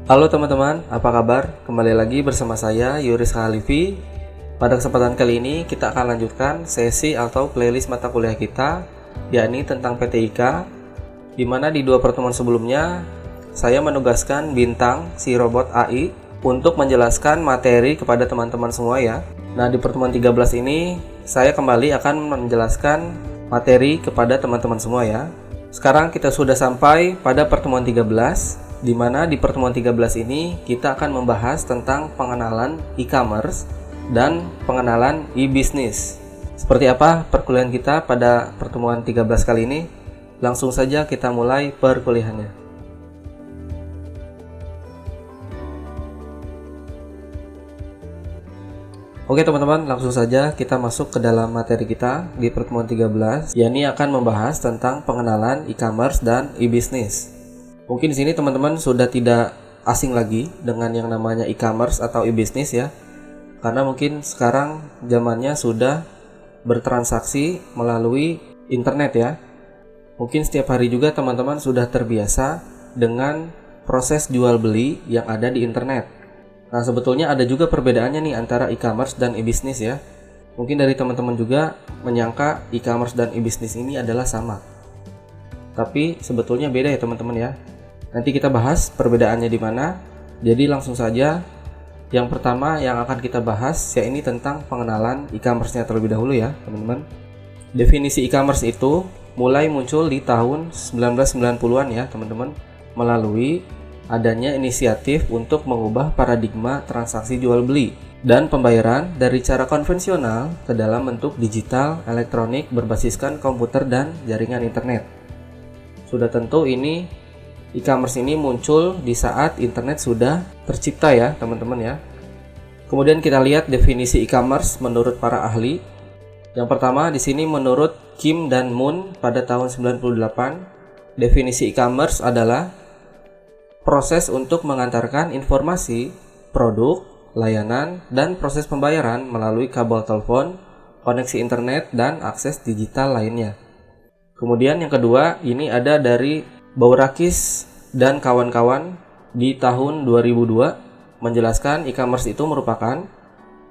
Halo teman-teman, apa kabar? Kembali lagi bersama saya Yuris Khalifi. Pada kesempatan kali ini kita akan lanjutkan sesi atau playlist mata kuliah kita, yakni tentang PTIK, di mana di dua pertemuan sebelumnya saya menugaskan Bintang, si robot AI, untuk menjelaskan materi kepada teman-teman semua ya. Nah, di pertemuan 13 ini saya kembali akan menjelaskan materi kepada teman-teman semua ya. Sekarang kita sudah sampai pada pertemuan 13, di mana di pertemuan 13 ini kita akan membahas tentang pengenalan e-commerce dan pengenalan e-business. Seperti apa perkuliahan kita pada pertemuan 13 kali ini? Langsung saja kita mulai perkuliahannya. Oke teman-teman, langsung saja kita masuk ke dalam materi kita di pertemuan 13, yakni akan membahas tentang pengenalan e-commerce dan e-business. Mungkin di sini teman-teman sudah tidak asing lagi dengan yang namanya e-commerce atau e-business ya. Karena mungkin sekarang zamannya sudah bertransaksi melalui internet ya. Mungkin setiap hari juga teman-teman sudah terbiasa dengan proses jual beli yang ada di internet. Nah, sebetulnya ada juga perbedaannya nih antara e-commerce dan e-business ya. Mungkin dari teman-teman juga menyangka e-commerce dan e-business ini adalah sama. Tapi sebetulnya beda ya teman-teman ya. Nanti kita bahas perbedaannya di mana. Jadi langsung saja, yang pertama yang akan kita bahas yakni tentang pengenalan e-commerce-nya terlebih dahulu ya teman-teman. Definisi e-commerce itu mulai muncul di tahun 1990-an ya teman-teman, melalui adanya inisiatif untuk mengubah paradigma transaksi jual beli dan pembayaran dari cara konvensional ke dalam bentuk digital elektronik berbasiskan komputer dan jaringan internet. Sudah tentu ini e-commerce ini muncul di saat internet sudah tercipta ya teman-teman ya. Kemudian kita lihat definisi e-commerce menurut para ahli. Yang pertama di sini menurut Kim dan Moon pada tahun 98, definisi e-commerce adalah proses untuk mengantarkan informasi, produk, layanan, dan proses pembayaran melalui kabel telepon, koneksi internet, dan akses digital lainnya. Kemudian yang kedua ini ada dari Baurakis dan kawan-kawan di tahun 2002 menjelaskan e-commerce itu merupakan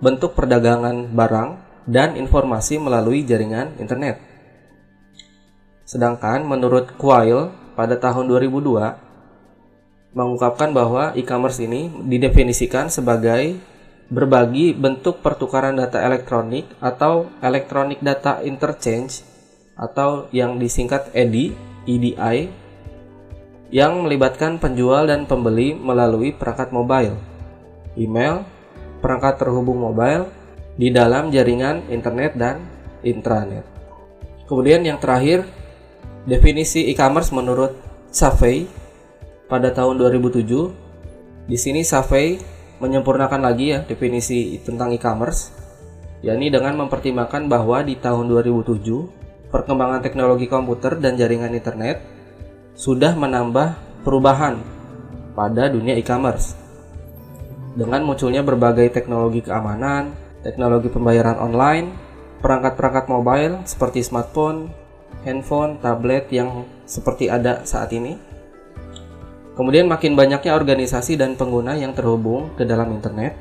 bentuk perdagangan barang dan informasi melalui jaringan internet. Sedangkan menurut Quayle pada tahun 2002 mengungkapkan bahwa e-commerce ini didefinisikan sebagai berbagi bentuk pertukaran data elektronik atau electronic data interchange atau yang disingkat EDI, yang melibatkan penjual dan pembeli melalui perangkat mobile, email, perangkat terhubung mobile di dalam jaringan internet dan intranet. Kemudian yang terakhir, definisi e-commerce menurut Savvy pada tahun 2007. Di sini Savvy menyempurnakan lagi ya definisi tentang e-commerce, yakni dengan mempertimbangkan bahwa di tahun 2007 perkembangan teknologi komputer dan jaringan internet sudah menambah perubahan pada dunia e-commerce. Dengan munculnya berbagai teknologi keamanan, teknologi pembayaran online, perangkat-perangkat mobile seperti smartphone, handphone, tablet yang seperti ada saat ini. Kemudian makin banyaknya organisasi dan pengguna yang terhubung ke dalam internet,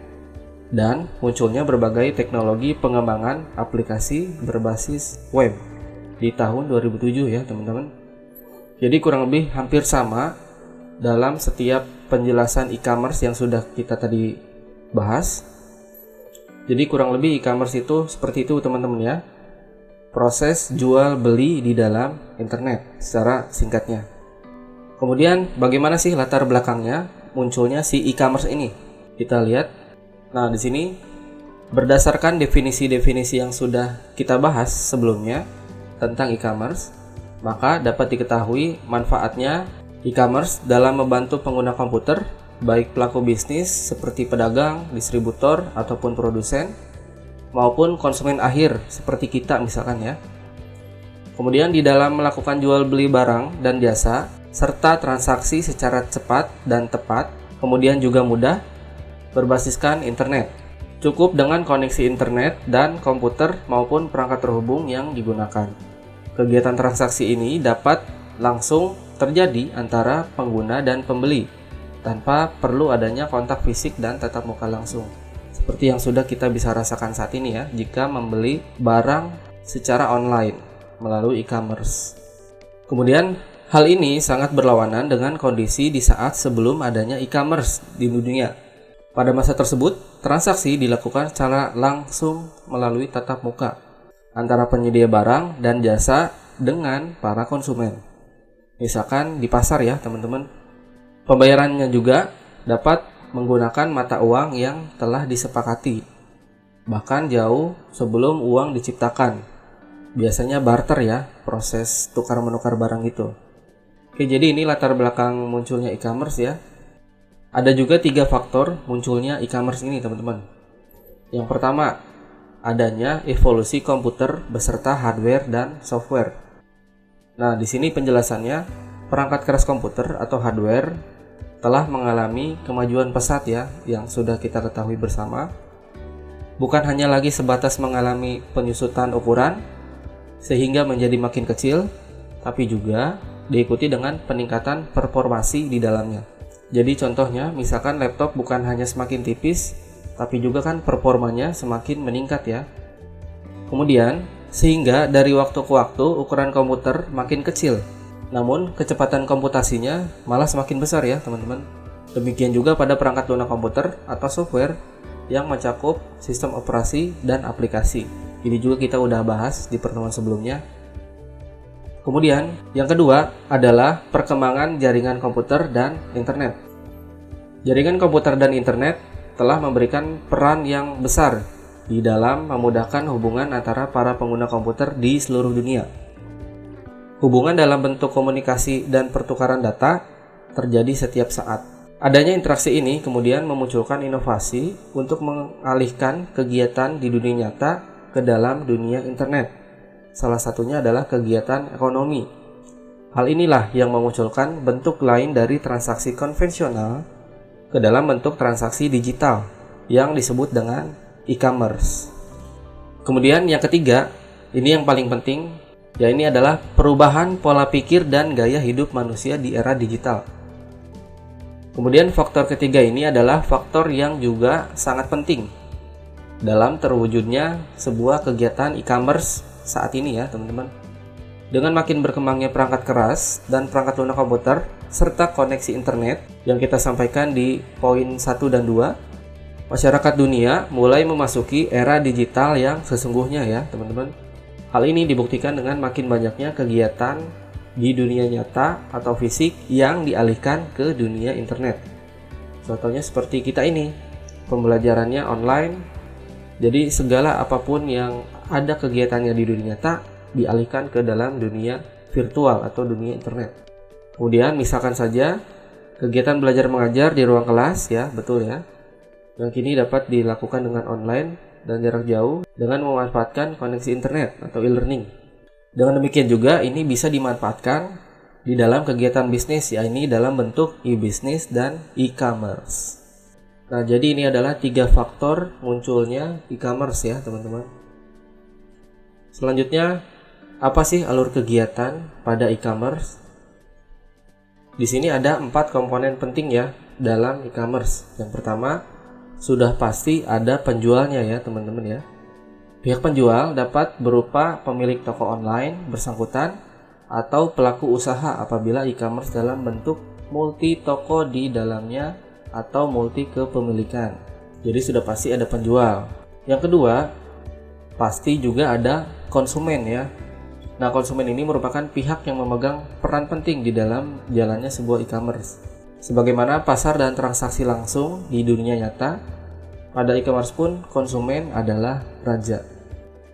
dan munculnya berbagai teknologi pengembangan aplikasi berbasis web di tahun 2007 ya teman-teman. Jadi kurang lebih hampir sama dalam setiap penjelasan e-commerce yang sudah kita tadi bahas. Jadi kurang lebih e-commerce itu seperti itu teman-teman ya. Proses jual beli di dalam internet secara singkatnya. Kemudian bagaimana sih latar belakangnya munculnya si e-commerce ini? Kita lihat. Nah, di sini berdasarkan definisi-definisi yang sudah kita bahas sebelumnya tentang e-commerce, maka dapat diketahui manfaatnya e-commerce dalam membantu pengguna komputer, baik pelaku bisnis seperti pedagang, distributor, ataupun produsen, maupun konsumen akhir seperti kita misalkan ya. Kemudian di dalam melakukan jual beli barang dan jasa, serta transaksi secara cepat dan tepat, kemudian juga mudah, berbasiskan internet. Cukup dengan koneksi internet dan komputer maupun perangkat terhubung yang digunakan. Kegiatan transaksi ini dapat langsung terjadi antara pengguna dan pembeli tanpa perlu adanya kontak fisik dan tatap muka langsung. Seperti yang sudah kita bisa rasakan saat ini ya, jika membeli barang secara online melalui e-commerce. Kemudian, hal ini sangat berlawanan dengan kondisi di saat sebelum adanya e-commerce di dunia. Pada masa tersebut, transaksi dilakukan secara langsung melalui tatap muka antara penyedia barang dan jasa dengan para konsumen. Misalkan di pasar ya teman-teman. Pembayarannya juga dapat menggunakan mata uang yang telah disepakati, bahkan jauh sebelum uang diciptakan. Biasanya barter ya, proses tukar-menukar barang itu. Oke, jadi ini latar belakang munculnya e-commerce ya. Ada juga 3 faktor munculnya e-commerce ini teman-teman. Yang pertama, adanya evolusi komputer beserta hardware dan software. Nah, di sini penjelasannya, perangkat keras komputer atau hardware telah mengalami kemajuan pesat ya, yang sudah kita ketahui bersama. Bukan hanya lagi sebatas mengalami penyusutan ukuran sehingga menjadi makin kecil, tapi juga diikuti dengan peningkatan performasi di dalamnya. Jadi contohnya, misalkan laptop bukan hanya semakin tipis, tapi juga kan performanya semakin meningkat ya. Kemudian, sehingga dari waktu ke waktu ukuran komputer makin kecil, namun kecepatan komputasinya malah semakin besar ya teman-teman. Demikian juga pada perangkat lunak komputer atau software yang mencakup sistem operasi dan aplikasi. Ini juga kita udah bahas di pertemuan sebelumnya. Kemudian yang kedua adalah perkembangan jaringan komputer dan internet. Jaringan komputer dan internet telah memberikan peran yang besar di dalam memudahkan hubungan antara para pengguna komputer di seluruh dunia. Hubungan dalam bentuk komunikasi dan pertukaran data terjadi setiap saat. Adanya interaksi ini kemudian memunculkan inovasi untuk mengalihkan kegiatan di dunia nyata ke dalam dunia internet. Salah satunya adalah kegiatan ekonomi. Hal inilah yang memunculkan bentuk lain dari transaksi konvensional ke dalam bentuk transaksi digital yang disebut dengan e-commerce. Kemudian yang ketiga, ini yang paling penting, ya ini adalah perubahan pola pikir dan gaya hidup manusia di era digital. Kemudian faktor ketiga ini adalah faktor yang juga sangat penting dalam terwujudnya sebuah kegiatan e-commerce saat ini ya teman-teman. Dengan makin berkembangnya perangkat keras dan perangkat lunak komputer serta koneksi internet yang kita sampaikan di poin 1 dan 2, masyarakat dunia mulai memasuki era digital yang sesungguhnya ya teman-teman. Hal ini dibuktikan dengan makin banyaknya kegiatan di dunia nyata atau fisik yang dialihkan ke dunia internet. Contohnya seperti kita ini, pembelajarannya online. Jadi segala apapun yang ada kegiatannya di dunia nyata dialihkan ke dalam dunia virtual atau dunia internet. Kemudian misalkan saja kegiatan belajar mengajar di ruang kelas ya, betul ya. Yang kini dapat dilakukan dengan online dan jarak jauh dengan memanfaatkan koneksi internet atau e-learning. Dengan demikian juga ini bisa dimanfaatkan di dalam kegiatan bisnis, ya ini dalam bentuk e-bisnis dan e-commerce. Nah, jadi ini adalah 3 faktor munculnya e-commerce ya teman-teman. Selanjutnya, apa sih alur kegiatan pada e-commerce? Di sini ada 4 komponen penting ya dalam e-commerce. Yang pertama, sudah pasti ada penjualnya ya teman-teman ya. Pihak penjual dapat berupa pemilik toko online bersangkutan atau pelaku usaha apabila e-commerce dalam bentuk multi toko di dalamnya atau multi kepemilikan. Jadi sudah pasti ada penjual. Yang kedua, pasti juga ada konsumen ya. Nah, konsumen ini merupakan pihak yang memegang peran penting di dalam jalannya sebuah e-commerce. Sebagaimana pasar dan transaksi langsung di dunia nyata, pada e-commerce pun konsumen adalah raja.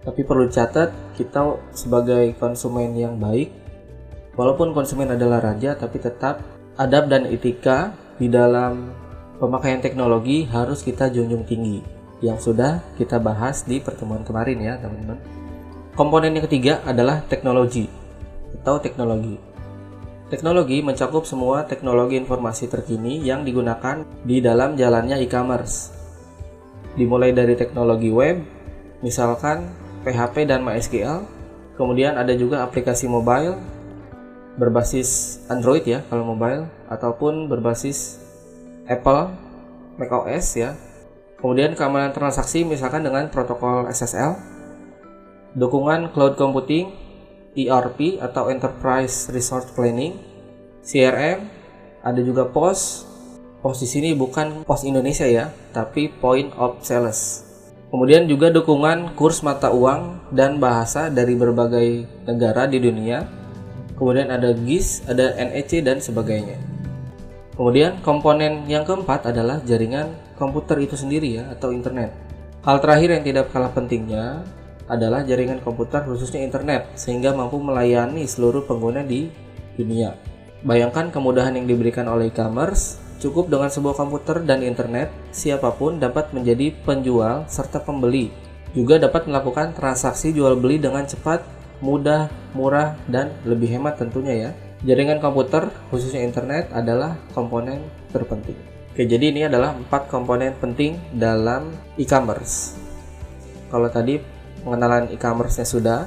Tapi perlu dicatat, kita sebagai konsumen yang baik, walaupun konsumen adalah raja, tapi tetap adab dan etika di dalam pemakaian teknologi harus kita junjung tinggi, yang sudah kita bahas di pertemuan kemarin ya teman-teman. Komponen yang ketiga adalah teknologi atau teknologi. Teknologi mencakup semua teknologi informasi terkini yang digunakan di dalam jalannya e-commerce. Dimulai dari teknologi web, misalkan PHP dan MySQL, kemudian ada juga aplikasi mobile berbasis Android ya kalau mobile, ataupun berbasis Apple macOS ya. Kemudian keamanan transaksi misalkan dengan protokol SSL, dukungan cloud computing, ERP atau Enterprise Resource Planning, CRM, ada juga POS. POS di sini bukan POS Indonesia ya, tapi Point of Sales. Kemudian juga dukungan kurs mata uang dan bahasa dari berbagai negara di dunia. Kemudian ada GIS, ada NEC dan sebagainya. Kemudian komponen yang keempat adalah jaringan komputer itu sendiri ya, atau internet. Hal terakhir yang tidak kalah pentingnya adalah jaringan komputer khususnya internet, sehingga mampu melayani seluruh pengguna di dunia. Bayangkan kemudahan yang diberikan oleh e-commerce, cukup dengan sebuah komputer dan internet, siapapun dapat menjadi penjual serta pembeli. Juga dapat melakukan transaksi jual beli dengan cepat, mudah, murah, dan lebih hemat tentunya ya. Jaringan komputer, khususnya internet, adalah komponen terpenting. Oke, jadi ini adalah 4 komponen penting dalam e-commerce. Kalau tadi pengenalan e-commerce-nya sudah,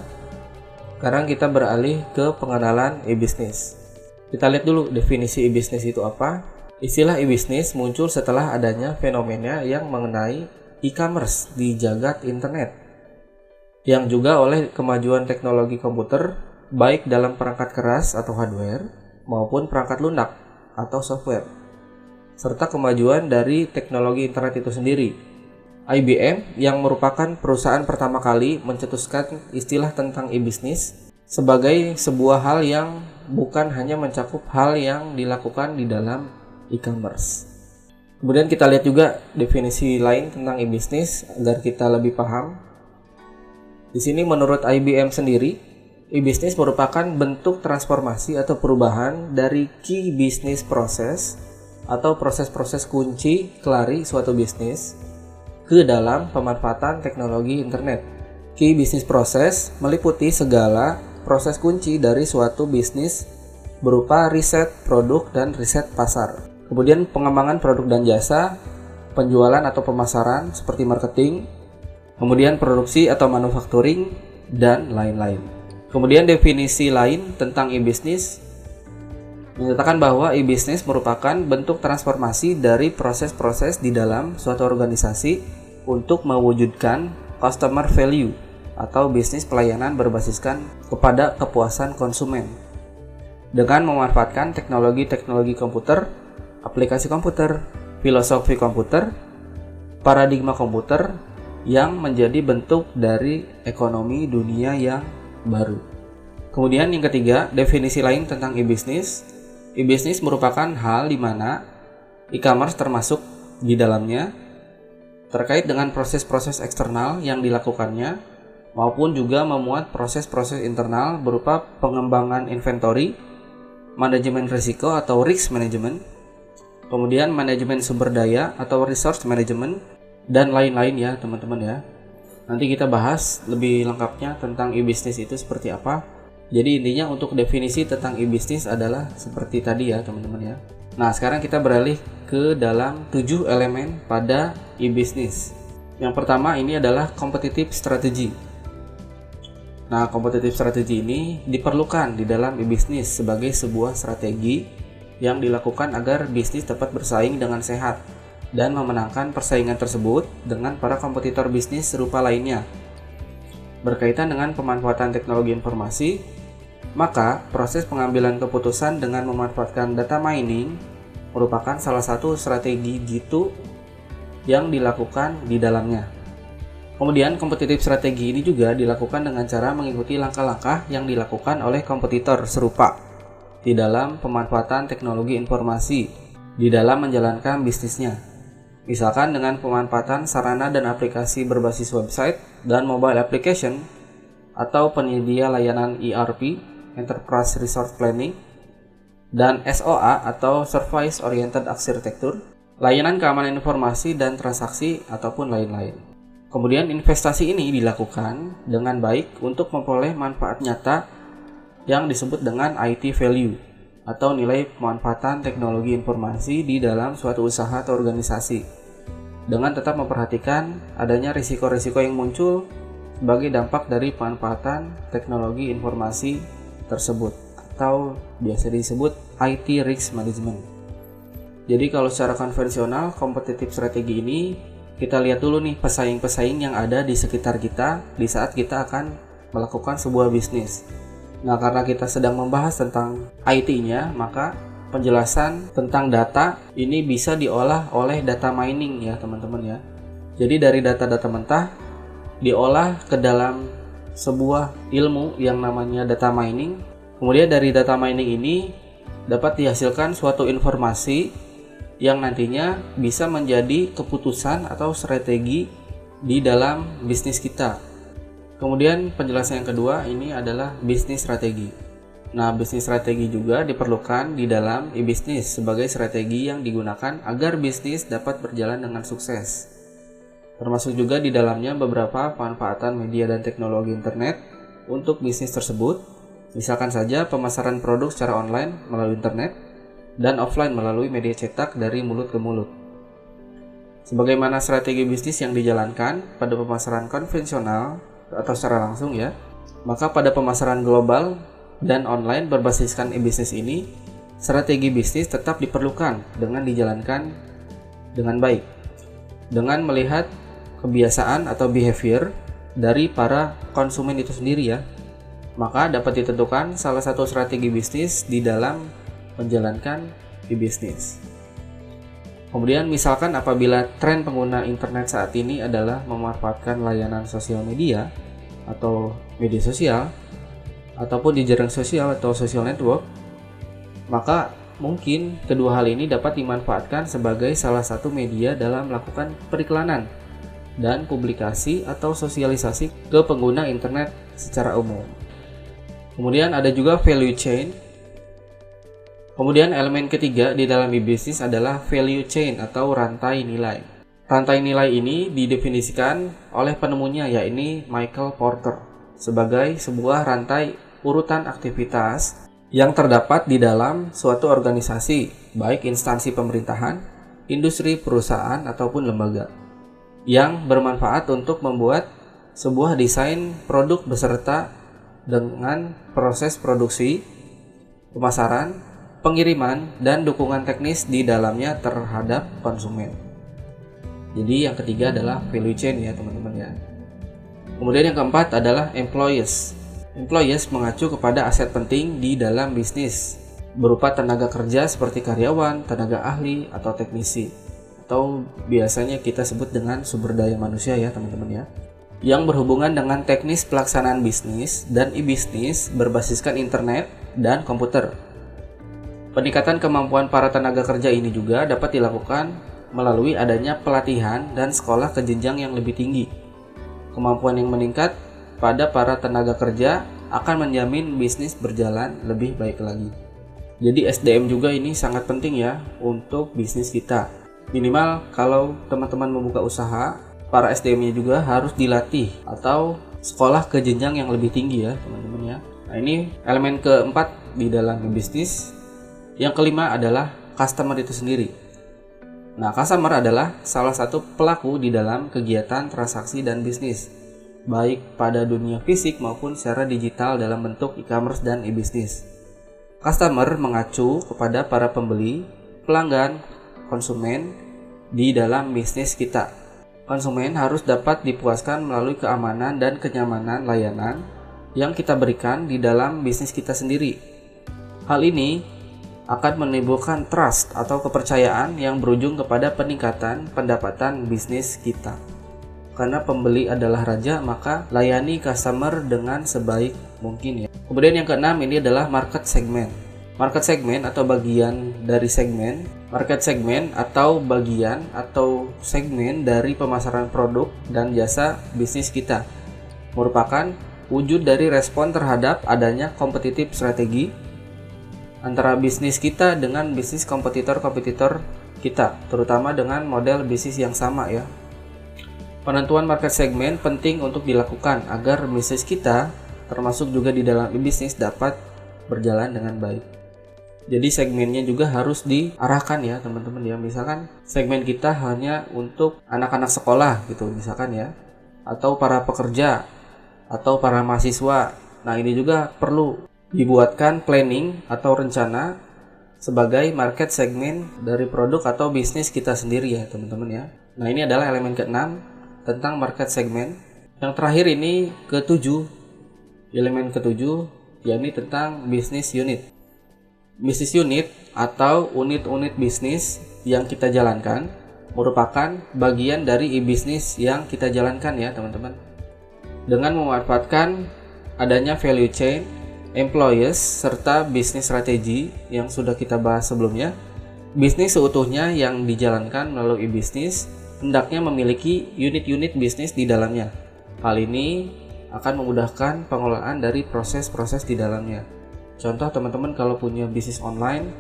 sekarang kita beralih ke pengenalan e-business. Kita lihat dulu definisi e-business itu apa. Istilah e-business muncul setelah adanya fenomena yang mengenai e-commerce di jagat internet, yang juga oleh kemajuan teknologi komputer, baik dalam perangkat keras atau hardware maupun perangkat lunak atau software, serta kemajuan dari teknologi internet itu sendiri. IBM yang merupakan perusahaan pertama kali mencetuskan istilah tentang e-business sebagai sebuah hal yang bukan hanya mencakup hal yang dilakukan di dalam e-commerce. Kemudian kita lihat juga definisi lain tentang e-business agar kita lebih paham. Di sini menurut IBM sendiri, e-business merupakan bentuk transformasi atau perubahan dari key business process atau proses-proses kunci kelari suatu bisnis ke dalam pemanfaatan teknologi internet. Key business process meliputi segala proses kunci dari suatu bisnis berupa riset produk dan riset pasar. Kemudian pengembangan produk dan jasa, penjualan atau pemasaran seperti marketing, kemudian produksi atau manufacturing, dan lain-lain. Kemudian definisi lain tentang e-business menyatakan bahwa e-business merupakan bentuk transformasi dari proses-proses di dalam suatu organisasi untuk mewujudkan customer value atau bisnis pelayanan berbasiskan kepada kepuasan konsumen dengan memanfaatkan teknologi-teknologi komputer, aplikasi komputer, filosofi komputer, paradigma komputer yang menjadi bentuk dari ekonomi dunia yang baru. Kemudian yang ketiga, definisi lain tentang e-business. E-business merupakan hal di mana e-commerce termasuk di dalamnya terkait dengan proses-proses eksternal yang dilakukannya maupun juga memuat proses-proses internal berupa pengembangan inventory, manajemen risiko atau risk management, kemudian manajemen sumber daya atau resource management, dan lain-lain ya teman-teman ya. Nanti kita bahas lebih lengkapnya tentang e-business itu seperti apa. Jadi intinya untuk definisi tentang e-business adalah seperti tadi ya teman-teman ya. Nah sekarang kita beralih ke dalam 7 elemen pada e-business. Yang pertama ini adalah competitive strategy. Nah competitive strategy ini diperlukan di dalam e-business sebagai sebuah strategi yang dilakukan agar bisnis dapat bersaing dengan sehat dan memenangkan persaingan tersebut dengan para kompetitor bisnis serupa lainnya. Berkaitan dengan pemanfaatan teknologi informasi, maka proses pengambilan keputusan dengan memanfaatkan data mining merupakan salah satu strategi jitu yang dilakukan di dalamnya. Kemudian kompetitif strategi ini juga dilakukan dengan cara mengikuti langkah-langkah yang dilakukan oleh kompetitor serupa di dalam pemanfaatan teknologi informasi di dalam menjalankan bisnisnya. Misalkan dengan pemanfaatan sarana dan aplikasi berbasis website dan mobile application atau penyedia layanan ERP, Enterprise Resource Planning, dan SOA atau Service Oriented Architecture, layanan keamanan informasi dan transaksi, ataupun lain-lain. Kemudian investasi ini dilakukan dengan baik untuk memperoleh manfaat nyata yang disebut dengan IT value atau nilai pemanfaatan teknologi informasi di dalam suatu usaha atau organisasi, dengan tetap memperhatikan adanya risiko-risiko yang muncul sebagai dampak dari pemanfaatan teknologi informasi tersebut atau biasa disebut IT risk management. Jadi kalau secara konvensional, kompetitif strategi ini kita lihat dulu nih pesaing-pesaing yang ada di sekitar kita di saat kita akan melakukan sebuah bisnis. Nah, karena kita sedang membahas tentang IT-nya, maka penjelasan tentang data ini bisa diolah oleh data mining ya teman-teman ya. Jadi dari data-data mentah diolah ke dalam sebuah ilmu yang namanya data mining. Kemudian dari data mining ini dapat dihasilkan suatu informasi yang nantinya bisa menjadi keputusan atau strategi di dalam bisnis kita. Kemudian penjelasan yang kedua ini adalah bisnis strategi. Nah, bisnis strategi juga diperlukan di dalam e-bisnis sebagai strategi yang digunakan agar bisnis dapat berjalan dengan sukses. Termasuk juga di dalamnya beberapa pemanfaatan media dan teknologi internet untuk bisnis tersebut. Misalkan saja pemasaran produk secara online melalui internet dan offline melalui media cetak dari mulut ke mulut. Sebagaimana strategi bisnis yang dijalankan pada pemasaran konvensional atau secara langsung ya, maka pada pemasaran global dan online berbasiskan e-bisnis ini, strategi bisnis tetap diperlukan dengan dijalankan dengan baik. Dengan melihat kebiasaan atau behavior dari para konsumen itu sendiri ya, maka dapat ditentukan salah satu strategi bisnis di dalam menjalankan e-bisnis. Kemudian misalkan apabila tren pengguna internet saat ini adalah memanfaatkan layanan sosial media atau media sosial ataupun di jaring sosial atau social network, maka mungkin kedua hal ini dapat dimanfaatkan sebagai salah satu media dalam melakukan periklanan dan publikasi atau sosialisasi ke pengguna internet secara umum. Kemudian ada juga value chain. Kemudian elemen ketiga di dalam e-bisnis adalah value chain atau rantai nilai. Rantai nilai ini didefinisikan oleh penemunya yaitu Michael Porter sebagai sebuah rantai urutan aktivitas yang terdapat di dalam suatu organisasi, baik instansi pemerintahan, industri, perusahaan, ataupun lembaga, yang bermanfaat untuk membuat sebuah desain produk beserta dengan proses produksi, pemasaran, pengiriman, dan dukungan teknis di dalamnya terhadap konsumen. Jadi yang ketiga adalah value chain ya teman-teman ya. Kemudian yang keempat adalah employees. Employees mengacu kepada aset penting di dalam bisnis, berupa tenaga kerja seperti karyawan, tenaga ahli, atau teknisi, atau biasanya kita sebut dengan sumber daya manusia ya teman-teman ya, yang berhubungan dengan teknis pelaksanaan bisnis dan e-bisnis berbasiskan internet dan komputer. Peningkatan kemampuan para tenaga kerja ini juga dapat dilakukan melalui adanya pelatihan dan sekolah ke jenjang yang lebih tinggi. Kemampuan yang meningkat pada para tenaga kerja akan menjamin bisnis berjalan lebih baik lagi. Jadi SDM juga ini sangat penting ya untuk bisnis kita. Minimal kalau teman-teman membuka usaha, para SDM-nya juga harus dilatih atau sekolah ke jenjang yang lebih tinggi ya teman-teman ya. Nah ini elemen keempat di dalam bisnis. Yang kelima adalah customer itu sendiri. Nah, customer adalah salah satu pelaku di dalam kegiatan transaksi dan bisnis, baik pada dunia fisik maupun secara digital dalam bentuk e-commerce dan e-bisnis. Customer mengacu kepada para pembeli, pelanggan, konsumen di dalam bisnis kita. Konsumen harus dapat dipuaskan melalui keamanan dan kenyamanan layanan yang kita berikan di dalam bisnis kita sendiri. Hal ini akan menimbulkan trust atau kepercayaan yang berujung kepada peningkatan pendapatan bisnis kita. Karena pembeli adalah raja, maka layani customer dengan sebaik mungkin ya. Kemudian yang keenam ini adalah market segment. Market segment atau bagian dari segmen. Market segment atau bagian atau segmen dari pemasaran produk dan jasa bisnis kita, merupakan wujud dari respon terhadap adanya kompetitif strategi antara bisnis kita dengan bisnis kompetitor-kompetitor kita, terutama dengan model bisnis yang sama ya. Penentuan market segment penting untuk dilakukan agar bisnis kita, termasuk juga di dalam bisnis, dapat berjalan dengan baik. Jadi segmennya juga harus diarahkan ya teman-teman ya. Misalkan segmen kita hanya untuk anak-anak sekolah gitu misalkan ya, atau para pekerja, atau para mahasiswa. Nah ini juga perlu dibuatkan planning atau rencana sebagai market segmen dari produk atau bisnis kita sendiri ya teman-teman ya. Nah ini adalah elemen keenam tentang market segmen. Yang terakhir ini ketujuh, elemen ketujuh, yakni tentang bisnis unit. Bisnis unit atau unit-unit bisnis yang kita jalankan merupakan bagian dari e-bisnis yang kita jalankan ya teman-teman. Dengan memanfaatkan adanya value chain, employees, serta bisnis strategi yang sudah kita bahas sebelumnya, bisnis seutuhnya yang dijalankan melalui e-bisnis hendaknya memiliki unit-unit bisnis di dalamnya. Hal ini akan memudahkan pengelolaan dari proses-proses di dalamnya. Contoh teman-teman kalau punya bisnis online,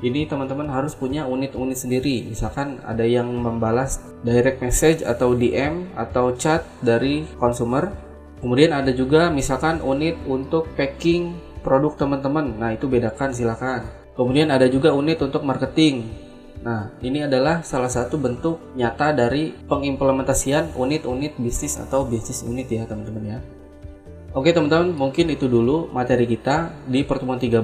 ini teman-teman harus punya unit-unit sendiri. Misalkan ada yang membalas direct message atau DM atau chat dari consumer. Kemudian ada juga misalkan unit untuk packing produk teman-teman. Nah, itu bedakan silakan. Kemudian ada juga unit untuk marketing. Nah, ini adalah salah satu bentuk nyata dari pengimplementasian unit-unit bisnis atau bisnis unit ya, teman-teman ya. Oke, teman-teman, mungkin itu dulu materi kita di pertemuan 13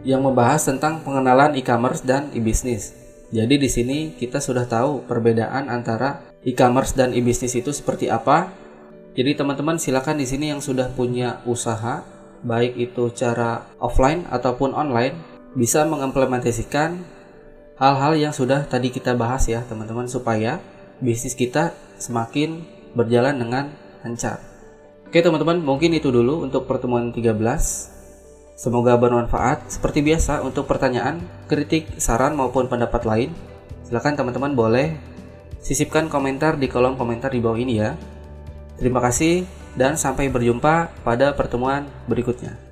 yang membahas tentang pengenalan e-commerce dan e-bisnis. Jadi di sini kita sudah tahu perbedaan antara e-commerce dan e-bisnis itu seperti apa. Jadi teman-teman silakan di sini yang sudah punya usaha, baik itu cara offline ataupun online, bisa mengimplementasikan hal-hal yang sudah tadi kita bahas ya teman-teman, supaya bisnis kita semakin berjalan dengan lancar. Oke teman-teman, mungkin itu dulu untuk pertemuan 13. Semoga bermanfaat. Seperti biasa, untuk pertanyaan, kritik, saran maupun pendapat lain, silakan teman-teman boleh sisipkan komentar di kolom komentar di bawah ini ya. Terima kasih dan sampai berjumpa pada pertemuan berikutnya.